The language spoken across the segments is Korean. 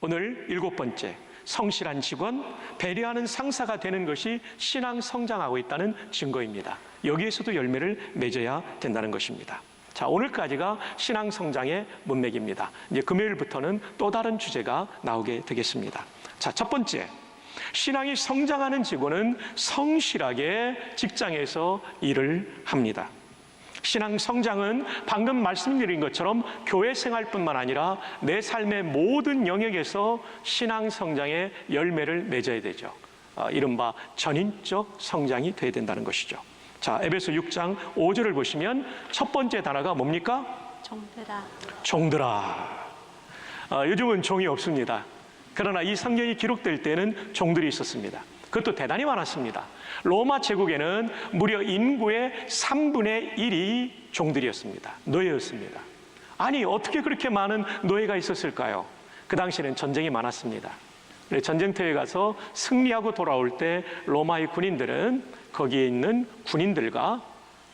오늘 7번째, 성실한 직원, 배려하는 상사가 되는 것이 신앙 성장하고 있다는 증거입니다. 여기에서도 열매를 맺어야 된다는 것입니다. 자, 오늘까지가 신앙 성장의 문맥입니다. 이제 금요일부터는 또 다른 주제가 나오게 되겠습니다. 자, 첫 번째, 신앙이 성장하는 직원은 성실하게 직장에서 일을 합니다. 신앙 성장은 방금 말씀드린 것처럼 교회 생활뿐만 아니라 내 삶의 모든 영역에서 신앙 성장의 열매를 맺어야 되죠. 이른바 전인적 성장이 돼야 된다는 것이죠. 자, 에베소 6장 5절을 보시면 첫 번째 단어가 뭡니까? 종들아. 종들아. 요즘은 종이 없습니다. 그러나 이 성경이 기록될 때는 종들이 있었습니다. 그것도 대단히 많았습니다. 로마 제국에는 무려 인구의 3분의 1이 종들이었습니다. 노예였습니다. 아니, 어떻게 그렇게 많은 노예가 있었을까요? 그 당시에는 전쟁이 많았습니다. 전쟁터에 가서 승리하고 돌아올 때 로마의 군인들은 거기에 있는 군인들과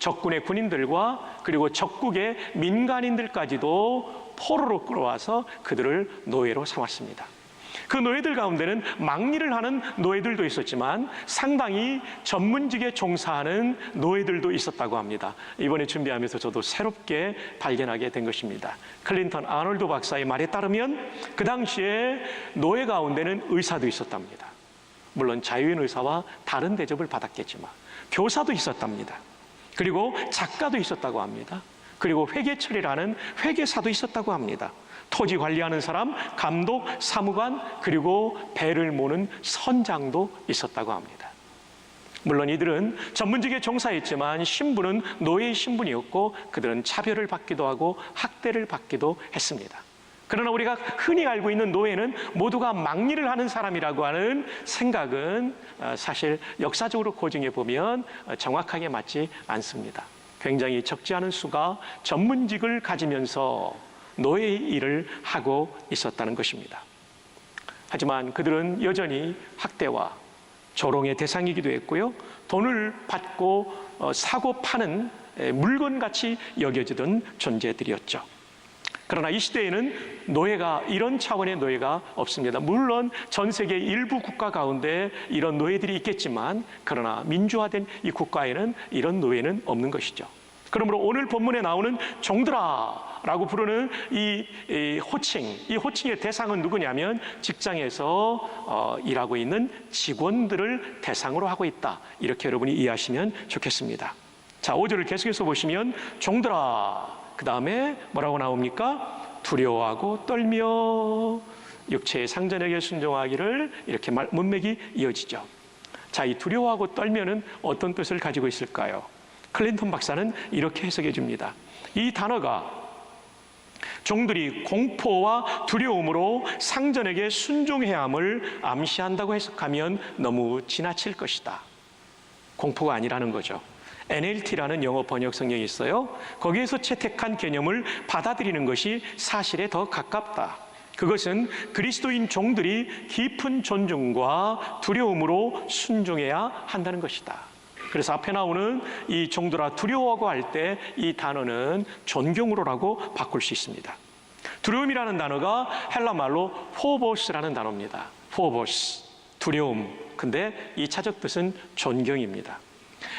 적군의 군인들과 그리고 적국의 민간인들까지도 포로로 끌어와서 그들을 노예로 삼았습니다. 그 노예들 가운데는 막일을 하는 노예들도 있었지만 상당히 전문직에 종사하는 노예들도 있었다고 합니다. 이번에 준비하면서 저도 새롭게 발견하게 된 것입니다. 클린턴 아놀드 박사의 말에 따르면 그 당시에 노예 가운데는 의사도 있었답니다. 물론 자유인 의사와 다른 대접을 받았겠지만 교사도 있었답니다. 그리고 작가도 있었다고 합니다. 그리고 회계 처리를 하는 회계사도 있었다고 합니다. 토지 관리하는 사람, 감독, 사무관, 그리고 배를 모는 선장도 있었다고 합니다. 물론 이들은 전문직에 종사했지만 신분은 노예의 신분이었고 그들은 차별을 받기도 하고 학대를 받기도 했습니다. 그러나 우리가 흔히 알고 있는 노예는 모두가 막일을 하는 사람이라고 하는 생각은 사실 역사적으로 고증해 보면 정확하게 맞지 않습니다. 굉장히 적지 않은 수가 전문직을 가지면서 노예의 일을 하고 있었다는 것입니다. 하지만 그들은 여전히 학대와 조롱의 대상이기도 했고요. 돈을 받고 사고 파는 물건같이 여겨지던 존재들이었죠. 그러나 이 시대에는 노예가, 이런 차원의 노예가 없습니다. 물론 전 세계 일부 국가 가운데 이런 노예들이 있겠지만 그러나 민주화된 이 국가에는 이런 노예는 없는 것이죠. 그러므로 오늘 본문에 나오는 종들아라고 부르는 이 호칭, 이 호칭의 대상은 누구냐면 직장에서 일하고 있는 직원들을 대상으로 하고 있다. 이렇게 여러분이 이해하시면 좋겠습니다. 자, 5절을 계속해서 보시면 종들아, 그 다음에 뭐라고 나옵니까? 두려워하고 떨며 육체의 상전에게 순종하기를, 이렇게 문맥이 이어지죠. 자, 이 두려워하고 떨면은 어떤 뜻을 가지고 있을까요? 클린턴 박사는 이렇게 해석해 줍니다. 이 단어가 종들이 공포와 두려움으로 상전에게 순종해야 함을 암시한다고 해석하면 너무 지나칠 것이다. 공포가 아니라는 거죠. NLT라는 영어 번역 성경이 있어요. 거기에서 채택한 개념을 받아들이는 것이 사실에 더 가깝다. 그것은 그리스도인 종들이 깊은 존중과 두려움으로 순종해야 한다는 것이다. 그래서 앞에 나오는 이 종들아 두려워하고 할 때 이 단어는 존경으로라고 바꿀 수 있습니다. 두려움이라는 단어가 헬라 말로 포보스라는 단어입니다. 포보스, 두려움. 근데 이 차적 뜻은 존경입니다.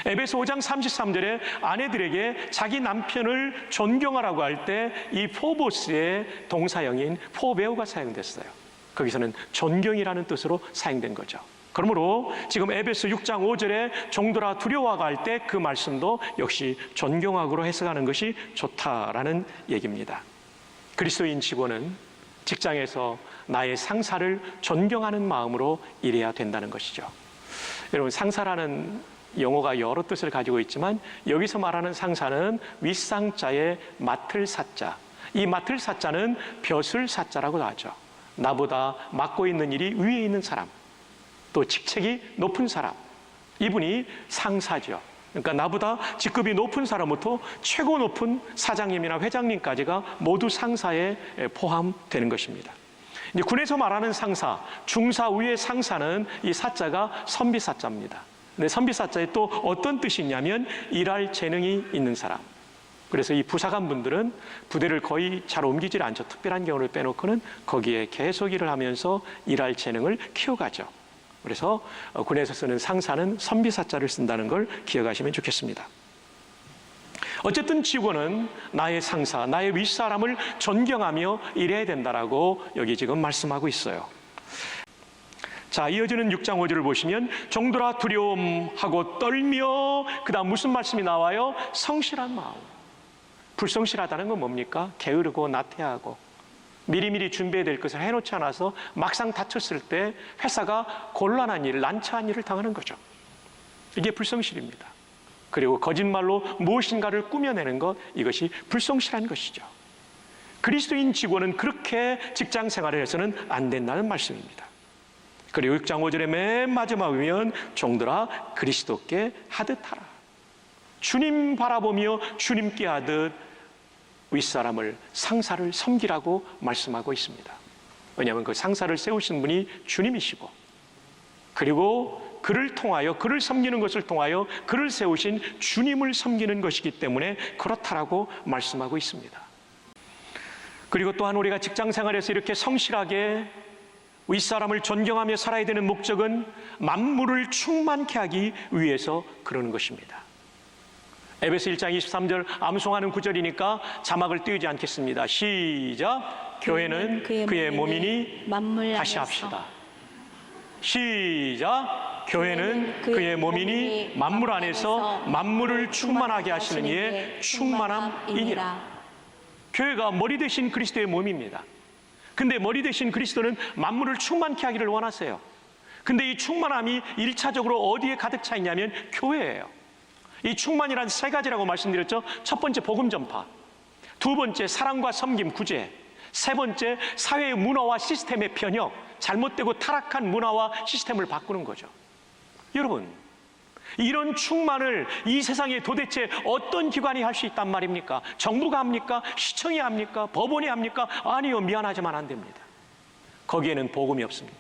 에베소 5장 33절에 아내들에게 자기 남편을 존경하라고 할 때 이 포보스의 동사형인 포베오가 사용됐어요. 거기서는 존경이라는 뜻으로 사용된 거죠. 그러므로 지금 에베소 6장 5절에 종들아 두려워하고 할 때 그 말씀도 역시 존경하고로 해석하는 것이 좋다라는 얘기입니다. 그리스도인 직원은 직장에서 나의 상사를 존경하는 마음으로 일해야 된다는 것이죠. 여러분, 상사라는 용어가 여러 뜻을 가지고 있지만 여기서 말하는 상사는 윗상자의 맡을 사자, 이 맡을 사자는 벼슬 사자라고 하죠. 나보다 맡고 있는 일이 위에 있는 사람, 또 직책이 높은 사람, 이분이 상사죠. 그러니까 나보다 직급이 높은 사람부터 최고 높은 사장님이나 회장님까지가 모두 상사에 포함되는 것입니다. 이제 군에서 말하는 상사, 중사 위의 상사는 이 사자가 선비사자입니다. 근데 선비사자에 또 어떤 뜻이 있냐면 일할 재능이 있는 사람, 그래서 이 부사관 분들은 부대를 거의 잘 옮기질 않죠. 특별한 경우를 빼놓고는 거기에 계속 일을 하면서 일할 재능을 키워가죠. 그래서 군에서 쓰는 상사는 선비사자를 쓴다는 걸 기억하시면 좋겠습니다. 어쨌든 직원은 나의 상사, 나의 윗사람을 존경하며 일해야 된다라고 여기 지금 말씀하고 있어요. 자, 이어지는 6장 5절을 보시면 종들아 두려움하고 떨며, 그 다음 무슨 말씀이 나와요? 성실한 마음. 불성실하다는 건 뭡니까? 게으르고 나태하고 미리미리 준비해야 될 것을 해놓지 않아서 막상 다쳤을 때 회사가 곤란한 일, 난처한 일을 당하는 거죠. 이게 불성실입니다. 그리고 거짓말로 무엇인가를 꾸며내는 것, 이것이 불성실한 것이죠. 그리스도인 직원은 그렇게 직장 생활을 해서는 안 된다는 말씀입니다. 그리고 6장 5절의 맨 마지막에 보면 종들아 그리스도께 하듯하라. 주님 바라보며 주님께 하듯 윗사람을, 상사를 섬기라고 말씀하고 있습니다. 왜냐하면 그 상사를 세우신 분이 주님이시고, 그리고 그를 통하여, 그를 섬기는 것을 통하여 그를 세우신 주님을 섬기는 것이기 때문에 그렇다라고 말씀하고 있습니다. 그리고 또한 우리가 직장 생활에서 이렇게 성실하게 윗사람을 존경하며 살아야 되는 목적은 만물을 충만케 하기 위해서 그러는 것입니다. 에베소 1장 23절 암송하는 구절이니까 자막을 띄우지 않겠습니다. 시작. 교회는 그의 몸이니 다시 합시다. 시작. 교회는 그의 몸이니 만물 안에서 만물을 충만하게 하시는 이의 충만함이니라. 교회가 머리 대신 그리스도의 몸입니다. 근데 머리 대신 그리스도는 만물을 충만케 하기를 원하세요. 근데 이 충만함이 1차적으로 어디에 가득 차 있냐면 교회예요. 이 충만이란 세 가지라고 말씀드렸죠. 첫 번째 복음 전파, 두 번째 사랑과 섬김 구제, 세 번째 사회의 문화와 시스템의 변혁, 잘못되고 타락한 문화와 시스템을 바꾸는 거죠. 여러분, 이런 충만을 이 세상에 도대체 어떤 기관이 할 수 있단 말입니까? 정부가 합니까? 시청이 합니까? 법원이 합니까? 아니요, 미안하지만 안 됩니다. 거기에는 복음이 없습니다.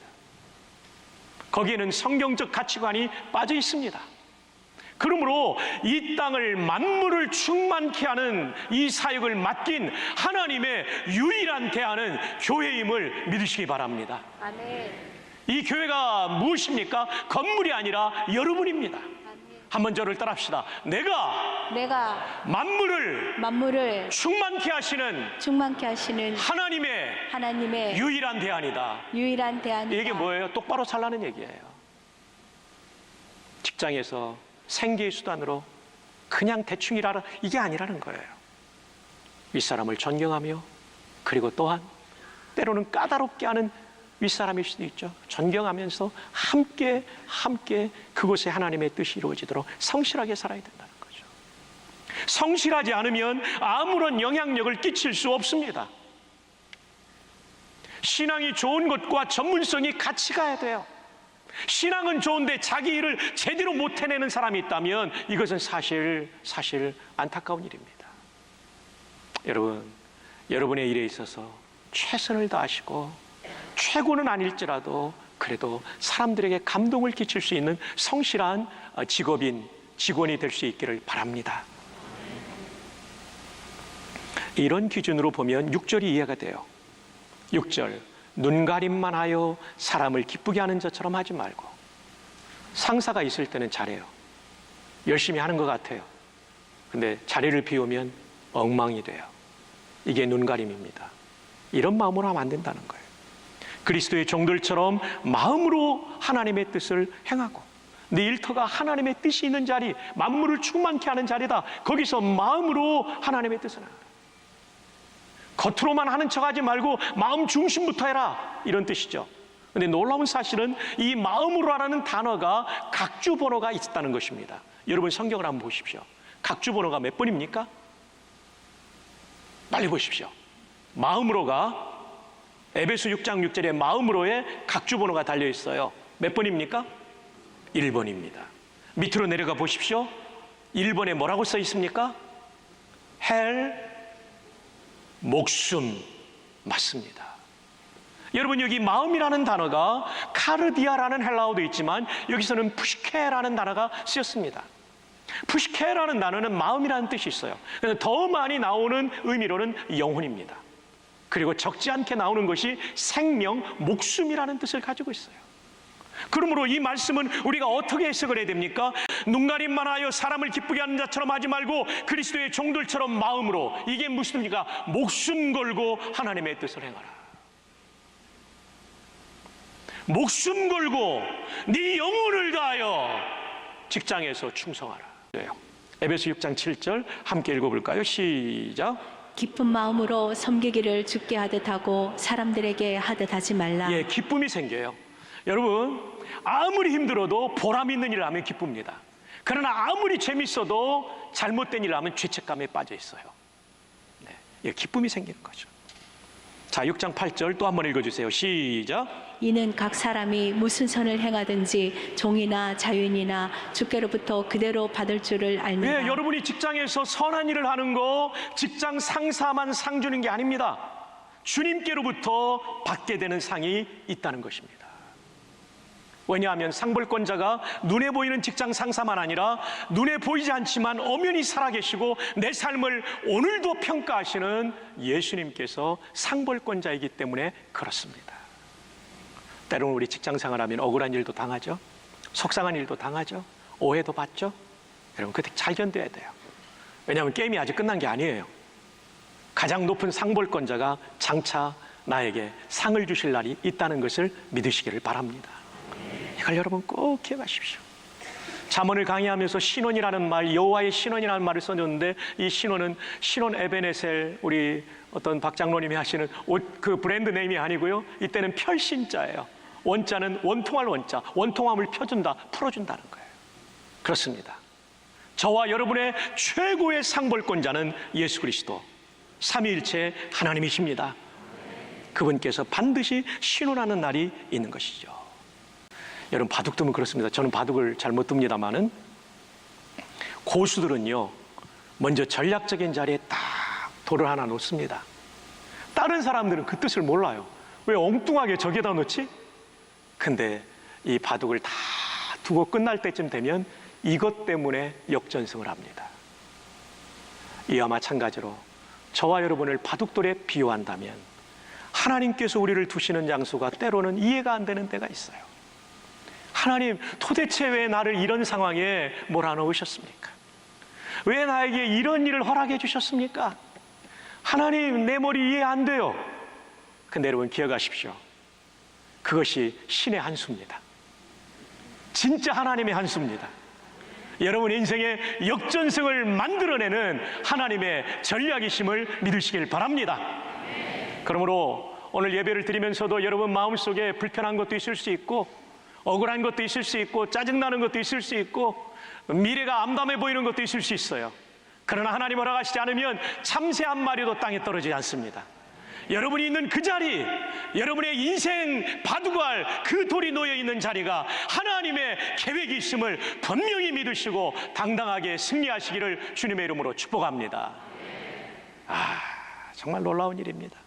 거기에는 성경적 가치관이 빠져 있습니다. 그러므로 이 땅을 만물을 충만케 하는 이 사역을 맡긴 하나님의 유일한 대안은 교회임을 믿으시기 바랍니다. 아멘. 이 교회가 무엇입니까? 건물이 아니라 여러분입니다. 한번 저를 따라합시다. 내가 만물을 충만케 하시는 하나님의 유일한 대안이다. 이게 뭐예요? 똑바로 살라는 얘기예요. 직장에서 생계의 수단으로 그냥 대충 일하라, 이게 아니라는 거예요. 윗사람을 존경하며, 그리고 또한 때로는 까다롭게 하는 윗사람일 수도 있죠. 존경하면서 함께 그곳에 하나님의 뜻이 이루어지도록 성실하게 살아야 된다는 거죠. 성실하지 않으면 아무런 영향력을 끼칠 수 없습니다. 신앙이 좋은 것과 전문성이 같이 가야 돼요. 신앙은 좋은데 자기 일을 제대로 못 해내는 사람이 있다면 이것은 사실 안타까운 일입니다. 여러분의 일에 있어서 최선을 다하시고 최고는 아닐지라도 그래도 사람들에게 감동을 끼칠 수 있는 성실한 직원이 될 수 있기를 바랍니다. 이런 기준으로 보면 6절이 이해가 돼요. 6절, 눈가림만 하여 사람을 기쁘게 하는 것처럼 하지 말고. 상사가 있을 때는 잘해요. 열심히 하는 것 같아요. 근데 자리를 비우면 엉망이 돼요. 이게 눈가림입니다. 이런 마음으로 하면 안 된다는 거예요. 그리스도의 종들처럼 마음으로 하나님의 뜻을 행하고, 내 일터가 하나님의 뜻이 있는 자리, 만물을 충만케 하는 자리다. 거기서 마음으로 하나님의 뜻을 하는 거예요. 겉으로만 하는 척하지 말고 마음 중심부터 해라, 이런 뜻이죠. 그런데 놀라운 사실은 이 마음으로라는 단어가 각주 번호가 있다는 것입니다. 여러분 성경을 한번 보십시오. 각주 번호가 몇 번입니까? 빨리 보십시오. 마음으로가 에베소 6장 6절에 마음으로의 각주 번호가 달려 있어요. 몇 번입니까? 1번입니다. 밑으로 내려가 보십시오. 1번에 뭐라고 써 있습니까? 목숨. 맞습니다. 여러분, 여기 마음이라는 단어가 카르디아라는 헬라어도 있지만 여기서는 푸시케라는 단어가 쓰였습니다. 푸시케라는 단어는 마음이라는 뜻이 있어요. 그래서 더 많이 나오는 의미로는 영혼입니다. 그리고 적지 않게 나오는 것이 생명, 목숨이라는 뜻을 가지고 있어요. 그러므로 이 말씀은 우리가 어떻게 해석을 해야 됩니까? 눈가림만 하여 사람을 기쁘게 하는 자처럼 하지 말고 그리스도의 종들처럼 마음으로. 이게 무슨 뜻입니까? 목숨 걸고 하나님의 뜻을 행하라. 목숨 걸고 네 영혼을 다하여 직장에서 충성하라. 에베소 6장 7절 함께 읽어볼까요? 시작. 기쁜 마음으로 섬기기를 주께 하듯 하고 사람들에게 하듯 하지 말라. 예, 기쁨이 생겨요. 여러분, 아무리 힘들어도 보람 있는 일을 하면 기쁩니다. 그러나 아무리 재밌어도 잘못된 일을 하면 죄책감에 빠져 있어요. 네, 예, 기쁨이 생기는 거죠. 자, 6장 8절 또 한번 읽어주세요. 시작. 이는 각 사람이 무슨 선을 행하든지 종이나 자유인이나 주께로부터 그대로 받을 줄을 알미라. 예, 여러분이 직장에서 선한 일을 하는 거 직장 상사만 상 주는 게 아닙니다. 주님께로부터 받게 되는 상이 있다는 것입니다. 왜냐하면 상벌권자가 눈에 보이는 직장 상사만 아니라 눈에 보이지 않지만 엄연히 살아계시고 내 삶을 오늘도 평가하시는 예수님께서 상벌권자이기 때문에 그렇습니다. 때로는 우리 직장 생활하면 억울한 일도 당하죠. 속상한 일도 당하죠. 오해도 받죠. 여러분, 그때 잘 견뎌야 돼요. 왜냐하면 게임이 아직 끝난 게 아니에요. 가장 높은 상벌권자가 장차 나에게 상을 주실 날이 있다는 것을 믿으시기를 바랍니다. 이걸 여러분 꼭 기억하십시오. 잠언을 강의하면서 신원이라는 말, 여호와의 신원이라는 말을 써줬는데 이 신원은 신원 에베네셀, 우리 어떤 박장로님이 하시는 그 브랜드 네임이 아니고요. 이때는 펼신자예요. 원자는 원통할 원자, 원통함을 펴준다, 풀어준다는 거예요. 그렇습니다. 저와 여러분의 최고의 상벌권자는 예수 그리스도, 삼위일체 하나님이십니다. 그분께서 반드시 신원하는 날이 있는 것이죠. 여러분, 바둑 두면 그렇습니다. 저는 바둑을 잘 못 둡니다만은 고수들은요, 먼저 전략적인 자리에 딱 돌을 하나 놓습니다. 다른 사람들은 그 뜻을 몰라요. 왜 엉뚱하게 저기다 놓지? 근데 이 바둑을 다 두고 끝날 때쯤 되면 이것 때문에 역전승을 합니다. 이와 마찬가지로 저와 여러분을 바둑돌에 비유한다면 하나님께서 우리를 두시는 장소가 때로는 이해가 안 되는 때가 있어요. 하나님, 도대체 왜 나를 이런 상황에 몰아넣으셨습니까? 왜 나에게 이런 일을 허락해 주셨습니까? 하나님, 내 머리 이해 안 돼요. 근데 여러분 기억하십시오. 그것이 신의 한 수입니다. 진짜 하나님의 한 수입니다. 여러분 인생의 역전승을 만들어내는 하나님의 전략이심을 믿으시길 바랍니다. 그러므로 오늘 예배를 드리면서도 여러분 마음속에 불편한 것도 있을 수 있고 억울한 것도 있을 수 있고 짜증나는 것도 있을 수 있고 미래가 암담해 보이는 것도 있을 수 있어요. 그러나 하나님 허락하시지 않으면 참새 한 마리도 땅에 떨어지지 않습니다. 여러분이 있는 그 자리, 여러분의 인생 바둑알 그 돌이 놓여있는 자리가 하나님의 계획이 있음을 분명히 믿으시고 당당하게 승리하시기를 주님의 이름으로 축복합니다. 정말 놀라운 일입니다.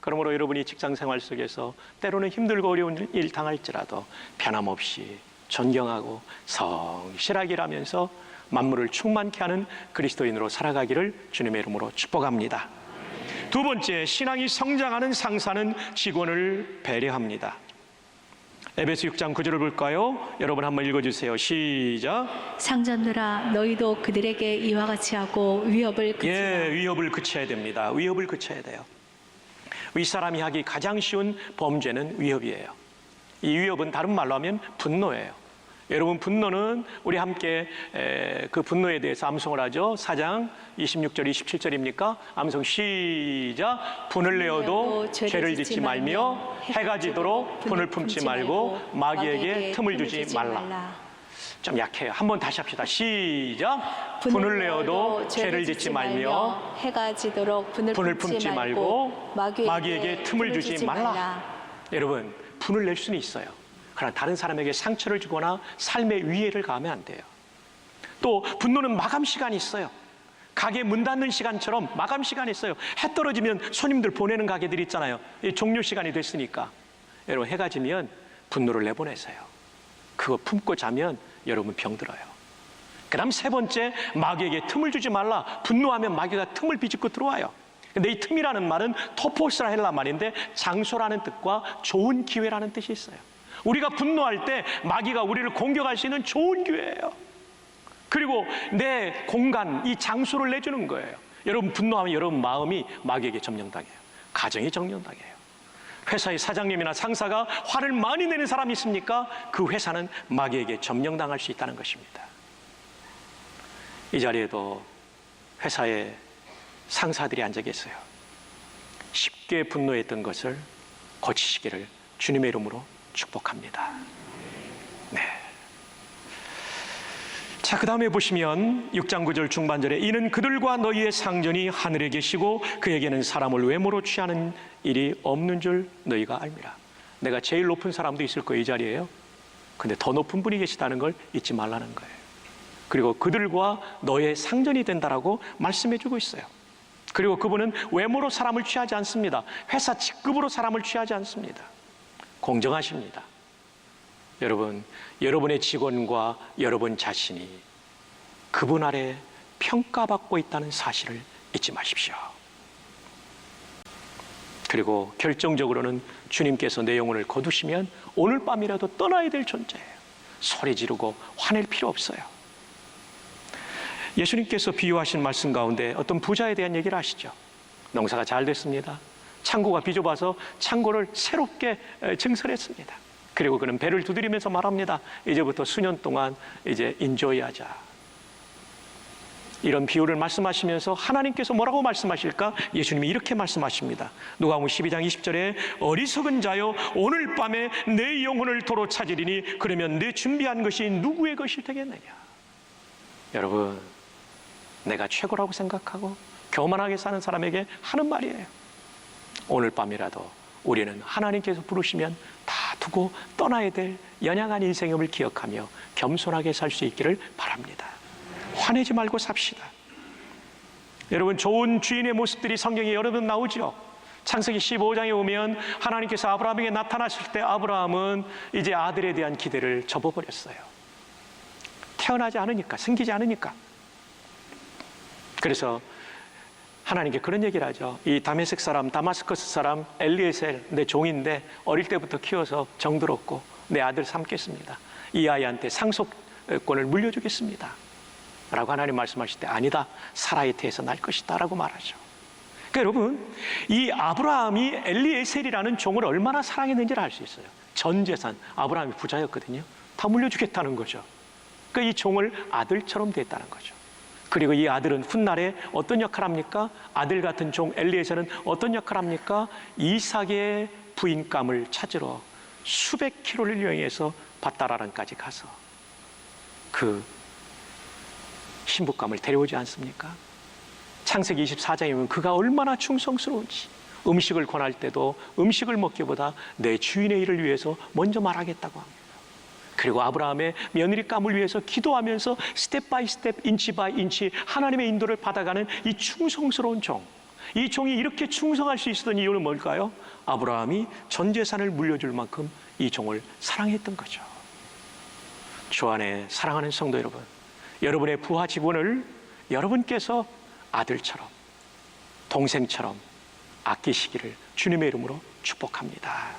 그러므로 여러분이 직장생활 속에서 때로는 힘들고 어려운 일 당할지라도 변함없이 존경하고 성실하게 일하면서 만물을 충만케 하는 그리스도인으로 살아가기를 주님의 이름으로 축복합니다. 두 번째, 신앙이 성장하는 상사는 직원을 배려합니다. 에베소 6장 9절을 볼까요? 여러분 한번 읽어주세요. 시작. 상전들아, 너희도 그들에게 이와 같이 하고 위협을 그치라. 예, 위협을 그쳐야 됩니다. 위협을 그쳐야 돼요. 윗사람이 하기 가장 쉬운 범죄는 위협이에요. 이 위협은 다른 말로 하면 분노예요. 여러분, 분노는 우리 함께 그 분노에 대해서 암송을 하죠. 4장 26절 27절입니까? 암송 시작. 분을 내어도 죄를 짓지 말며 해가 지도록 분을 품지 말고 마귀에게 tum을 주지 말라. 좀 약해요. 한번 다시 합시다. 시작. 분을 내어도 죄를 짓지 말며 해가 지도록 분을 품지 말고 마귀에게 틈을 주지 말라. 여러분, 분을 낼 수는 있어요. 그러나 다른 사람에게 상처를 주거나 삶의 위해를 가하면 안 돼요. 또 분노는 마감 시간이 있어요. 가게 문 닫는 시간처럼 마감 시간이 있어요. 해 떨어지면 손님들 보내는 가게들 있잖아요. 종료 시간이 됐으니까. 여러분, 해가 지면 분노를 내보내세요. 그거 품고 자면 여러분 병들어요. 그다음 세 번째, 마귀에게 틈을 주지 말라. 분노하면 마귀가 틈을 비집고 들어와요. 근데 이 틈이라는 말은 토포스라 헬라 말인데 장소라는 뜻과 좋은 기회라는 뜻이 있어요. 우리가 분노할 때 마귀가 우리를 공격할 수 있는 좋은 기회예요. 그리고 내 공간, 이 장소를 내주는 거예요. 여러분 분노하면 여러분 마음이 마귀에게 점령당해요. 가정이 점령당해요. 회사의 사장님이나 상사가 화를 많이 내는 사람이 있습니까? 그 회사는 마귀에게 점령당할 수 있다는 것입니다. 이 자리에도 회사에 상사들이 앉아 계세요. 쉽게 분노했던 것을 고치시기를 주님의 이름으로 축복합니다. 네. 자, 그 다음에 보시면 6장 9절 중반절에 이는 그들과 너희의 상전이 하늘에 계시고 그에게는 사람을 외모로 취하는 일이 없는 줄 너희가 알미라. 내가 제일 높은 사람도 있을 거예요, 이 자리에요. 근데 더 높은 분이 계시다는 걸 잊지 말라는 거예요. 그리고 그들과 너의 상전이 된다라고 말씀해 주고 있어요. 그리고 그분은 외모로 사람을 취하지 않습니다. 회사 직급으로 사람을 취하지 않습니다. 공정하십니다. 여러분, 여러분의 직원과 여러분 자신이 그분 아래 평가받고 있다는 사실을 잊지 마십시오. 그리고 결정적으로는 주님께서 내 영혼을 거두시면 오늘 밤이라도 떠나야 될 존재예요. 소리 지르고 화낼 필요 없어요. 예수님께서 비유하신 말씀 가운데 어떤 부자에 대한 얘기를 하시죠. 농사가 잘 됐습니다. 창고가 비좁아서 창고를 새롭게 증설했습니다. 그리고 그는 배를 두드리면서 말합니다. 이제부터 수년 동안 이제 인조이하자. 이런 비유를 말씀하시면서 하나님께서 뭐라고 말씀하실까? 예수님이 이렇게 말씀하십니다. 누가복음 12장 20절에 어리석은 자여 오늘 밤에 내 영혼을 도로 찾으리니 그러면 내 준비한 것이 누구의 것이 되겠느냐. 여러분, 내가 최고라고 생각하고 교만하게 사는 사람에게 하는 말이에요. 오늘 밤이라도 우리는 하나님께서 부르시면 다 두고 떠나야 될 연약한 인생임을 기억하며 겸손하게 살 수 있기를 바랍니다. 화내지 말고 삽시다. 여러분, 좋은 주인의 모습들이 성경에 여러 번 나오죠. 창세기 15장에 오면 하나님께서 아브라함에게 나타나실 때 아브라함은 이제 아들에 대한 기대를 접어버렸어요. 태어나지 않으니까, 생기지 않으니까. 그래서 하나님께 그런 얘기를 하죠. 이 다메섹 사람, 다마스커스 사람 엘리에셀 내 종인데 어릴 때부터 키워서 정들었고 내 아들 삼겠습니다. 이 아이한테 상속권을 물려주겠습니다. 라고 하나님 말씀하실 때 아니다. 사라의 태에서 날 것이다. 라고 말하죠. 그러니까 여러분, 이 아브라함이 엘리에셀이라는 종을 얼마나 사랑했는지를 알 수 있어요. 전 재산, 아브라함이 부자였거든요. 다 물려주겠다는 거죠. 그러니까 이 종을 아들처럼 됐다는 거죠. 그리고 이 아들은 훗날에 어떤 역할을 합니까? 아들 같은 종 엘리에셀은 어떤 역할을 합니까? 이삭의 부인감을 찾으러 수백 킬로를 여행해서 밧다라란까지 가서 그 신부감을 데려오지 않습니까? 창세기 24장에 보면 그가 얼마나 충성스러운지, 음식을 권할 때도 음식을 먹기보다 내 주인의 일을 위해서 먼저 말하겠다고 합니다. 그리고 아브라함의 며느리감을 위해서 기도하면서 스텝 바이 스텝, 인치 바이 인치 하나님의 인도를 받아가는 이 충성스러운 종. 이 종이 이렇게 충성할 수 있었던 이유는 뭘까요? 아브라함이 전 재산을 물려줄 만큼 이 종을 사랑했던 거죠. 주 안에 사랑하는 성도 여러분, 여러분의 부하 직원을 여러분께서 아들처럼, 동생처럼 아끼시기를 주님의 이름으로 축복합니다.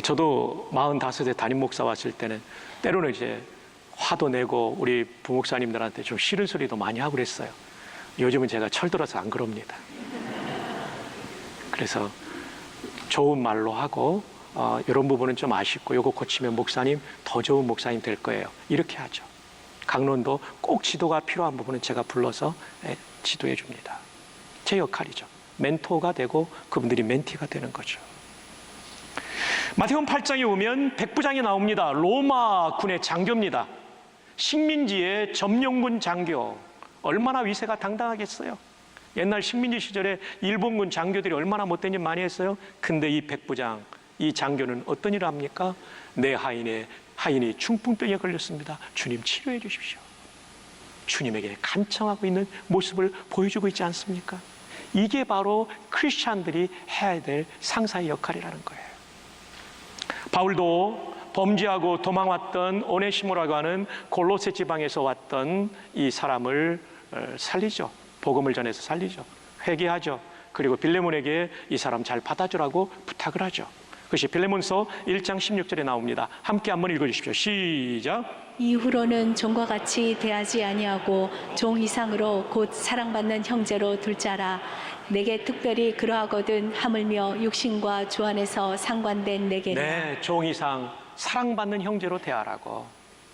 저도 45세 담임 목사 왔을 때는 때로는 이제 화도 내고 우리 부목사님들한테 좀 싫은 소리도 많이 하고 그랬어요. 요즘은 제가 철들어서 안 그럽니다. 그래서 좋은 말로 하고 이런 부분은 좀 아쉽고 이거 고치면 목사님 더 좋은 목사님 될 거예요. 이렇게 하죠. 강론도 꼭 지도가 필요한 부분은 제가 불러서 지도해 줍니다. 제 역할이죠. 멘토가 되고 그분들이 멘티가 되는 거죠. 마태복음 8장에 오면 백부장이 나옵니다. 로마 군의 장교입니다. 식민지의 점령군 장교. 얼마나 위세가 당당하겠어요. 옛날 식민지 시절에 일본군 장교들이 얼마나 못된 일 많이 했어요. 근데 이 백부장, 이 장교는 어떤 일을 합니까? 내 하인이 중풍병에 걸렸습니다. 주님 치료해 주십시오. 주님에게 간청하고 있는 모습을 보여주고 있지 않습니까? 이게 바로 크리스찬들이 해야 될 상사의 역할이라는 거예요. 바울도 범죄하고 도망왔던 오네시모라고 하는 골로새 지방에서 왔던 이 사람을 살리죠. 복음을 전해서 살리죠. 회개하죠. 그리고 빌레몬에게 이 사람 잘 받아주라고 부탁을 하죠. 그것이 빌레몬서 1장 16절에 나옵니다. 함께 한번 읽어주십시오. 시작. 이후로는 종과 같이 대하지 아니하고 종 이상으로 곧 사랑받는 형제로 둘 자라. 내게 특별히 그러하거든 하물며 육신과 주 안에서 상관된 내게는. 네, 종 이상 사랑받는 형제로 대하라고.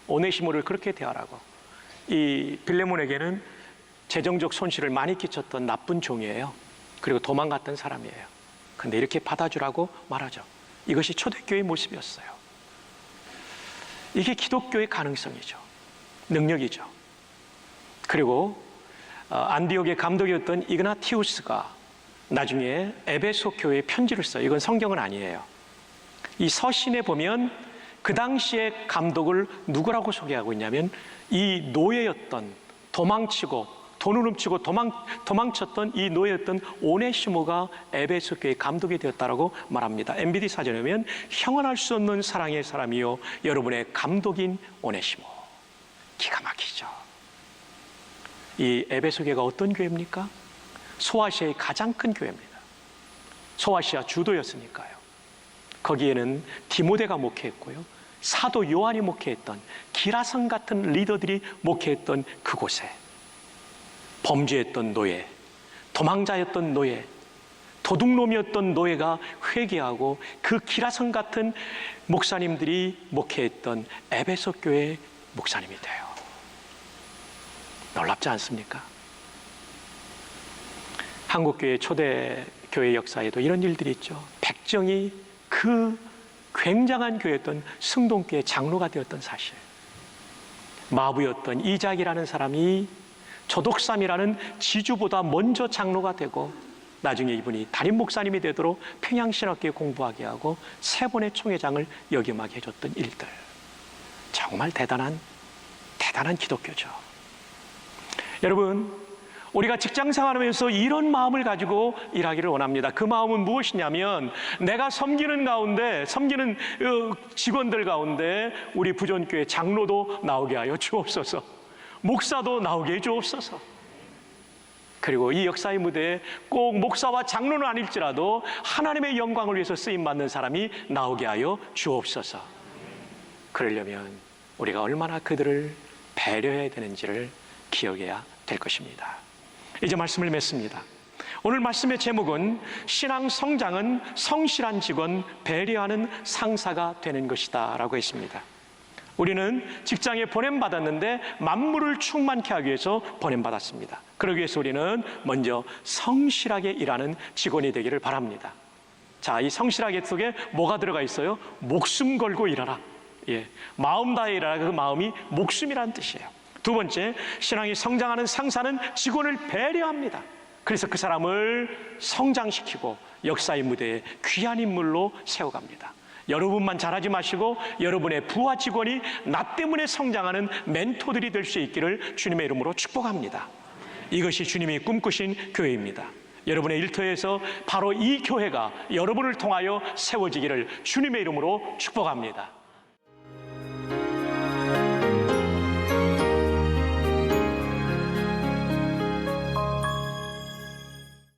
오네시모를 그렇게 대하라고. 이 빌레몬에게는 재정적 손실을 많이 끼쳤던 나쁜 종이에요. 그리고 도망갔던 사람이에요. 근데 이렇게 받아주라고 말하죠. 이것이 초대교회의 모습이었어요. 이게 기독교의 가능성이죠. 능력이죠. 그리고 안디옥의 감독이었던 이그나티우스가 나중에 에베소 교회에 편지를 써요. 이건 성경은 아니에요. 이 서신에 보면 그 당시의 감독을 누구라고 소개하고 있냐면 이 노예였던, 도망치고 돈을 훔치고 도망쳤던 이 노예였던 오네시모가 에베소 교회 감독이 되었다라고 말합니다. MBD 사전에 보면 형언할 수 없는 사랑의 사람이요 여러분의 감독인 오네시모. 기가 막히죠. 이 에베소 교회가 어떤 교회입니까? 소아시아의 가장 큰 교회입니다. 소아시아 주도였으니까요. 거기에는 디모데가 목회했고요, 사도 요한이 목회했던 기라성 같은 리더들이 목회했던 그곳에 범죄했던 노예, 도망자였던 노예, 도둑놈이었던 노예가 회개하고 그 기라성 같은 목사님들이 목회했던 에베소 교회 목사님이 돼요. 놀랍지 않습니까? 한국교회 초대교회 역사에도 이런 일들이 있죠. 백정이 그 굉장한 교회였던 승동교회 장로가 되었던 사실. 마부였던 이작이라는 사람이 조독삼이라는 지주보다 먼저 장로가 되고 나중에 이분이 담임 목사님이 되도록 평양신학교에 공부하게 하고 3번의 총회장을 역임하게 해줬던 일들. 정말 대단한 기독교죠. 여러분, 우리가 직장 생활하면서 이런 마음을 가지고 일하기를 원합니다. 그 마음은 무엇이냐면 내가 섬기는 직원들 가운데 우리 부전교회 장로도 나오게 하여 주옵소서. 목사도 나오게 해 주옵소서. 그리고 이 역사의 무대에 꼭 목사와 장로는 아닐지라도 하나님의 영광을 위해서 쓰임받는 사람이 나오게 하여 주옵소서. 그러려면 우리가 얼마나 그들을 배려해야 되는지를 기억해야 될 것입니다. 이제 말씀을 맺습니다. 오늘 말씀의 제목은 신앙 성장은 성실한 직원, 배려하는 상사가 되는 것이다 라고 했습니다. 우리는 직장에 보냄받았는데 만물을 충만케 하기 위해서 보냄받았습니다. 그러기 위해서 우리는 먼저 성실하게 일하는 직원이 되기를 바랍니다. 자, 이 성실하게 속에 뭐가 들어가 있어요? 목숨 걸고 일하라. 예, 마음 다해 일하라. 그 마음이 목숨이라는 뜻이에요. 두 번째, 신앙이 성장하는 상사는 직원을 배려합니다. 그래서 그 사람을 성장시키고 역사의 무대에 귀한 인물로 세워갑니다. 여러분만 잘하지 마시고 여러분의 부하 직원이 나 때문에 성장하는 멘토들이 될 수 있기를 주님의 이름으로 축복합니다. 이것이 주님이 꿈꾸신 교회입니다. 여러분의 일터에서 바로 이 교회가 여러분을 통하여 세워지기를 주님의 이름으로 축복합니다.